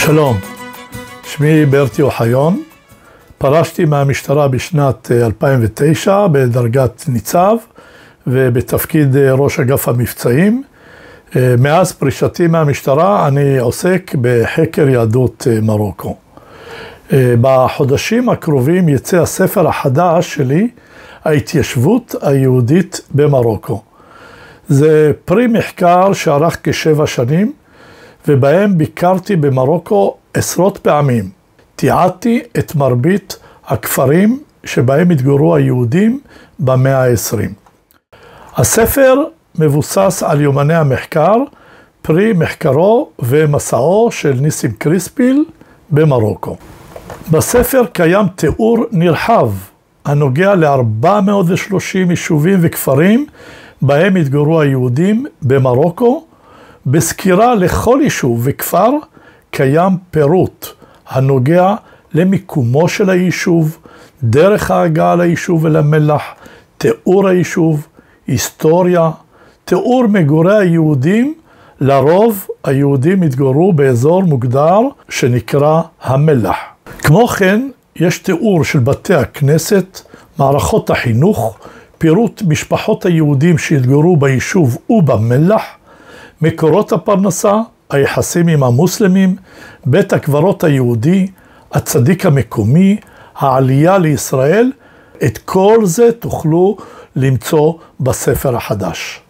שלום, שמי ברטי אוחיון, פרשתי מהמשטרה בשנת 2009 בדרגת ניצב ובתפקיד ראש אגף המבצעים. מאז פרישתי מהמשטרה אני עוסק בחקר יהדות מרוקו. בחודשים הקרובים יצא הספר החדש שלי, ההתיישבות היהודית במרוקו. זה פרי מחקר שערך כ7 שנים, ובהם ביקרתי במרוקו עשרות פעמים. תיעדתי את מרבית הכפרים שבהם התגוררו היהודים במאה ה-20. הספר מבוסס על יומני המחקר, פרי מחקרו ומסעו של ניסים קריספיל במרוקו. בספר קיים תיאור נרחב הנוגע ל-430 יישובים וכפרים בהם התגוררו היהודים במרוקו. בסקירה לכל יישוב וכפר קיים פירוט הנוגע למיקומו של היישוב, דרך ההגעה ליישוב ולמלח, תיאור היישוב, היסטוריה, תיאור מגורי היהודים. לרוב היהודים התגוררו באזור מוגדר שנקרא המלח. כמו כן יש תיאור של בתי הכנסת, מערכות החינוך, פירוט משפחות היהודים שהתגוררו ביישוב ובמלח, מקורות הפרנסה, היחסים עם המוסלמים, בית הקברות היהודי, הצדיק המקומי, העלייה לישראל. את כל זה תוכלו למצוא בספר החדש.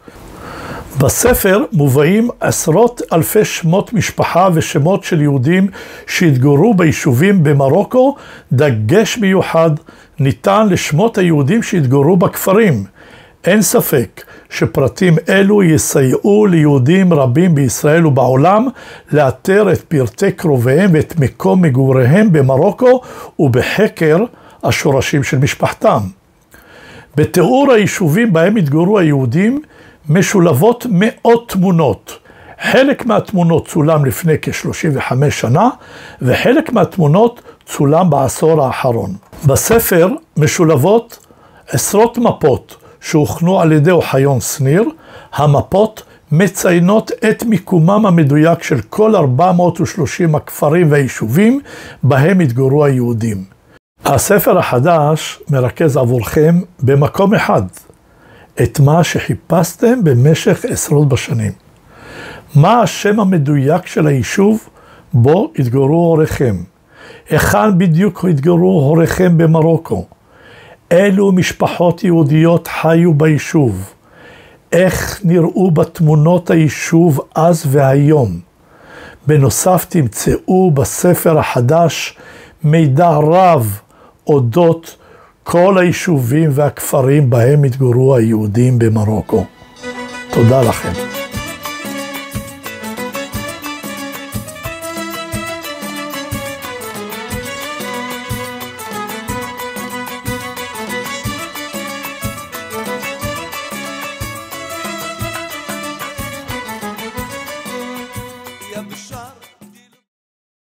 בספר מובאים עשרות אלפי שמות משפחה ושמות של יהודים שהתגוררו ביישובים במרוקו. דגש מיוחד ניתן לשמות היהודים שהתגוררו בכפרים. אין ספק שפרטים אלו יסייעו ליהודים רבים בישראל ובעולם לאתר את פרטי קרוביהם ואת מקום מגוריהם במרוקו ובחקר השורשים של משפחתם. בתיאור היישובים בהם התגוררו היהודים משולבות מאות תמונות. חלק מהתמונות צולם לפני כ-35 שנה וחלק מהתמונות צולם בעשור האחרון. בספר משולבות עשרות מפות שהוכנו על ידי אוחיון שניר. המפות מציינות את מיקומם המדויק של כל 430 הכפרים והיישובים בהם התגוררו היהודים. הספר החדש מרכז עבורכם במקום אחד את מה שחיפשתם במשך עשרות בשנים. מה השם המדויק של היישוב בו התגוררו הוריכם? היכן בדיוק התגוררו הוריכם במרוקו? אילו משפחות יהודיות חיו ביישוב? איך נראו בתמונות היישוב אז והיום? בנוסף תמצאו בספר החדש מידע רב אודות כל היישובים והכפרים בהם התגוררו היהודים במרוקו. תודה לכם.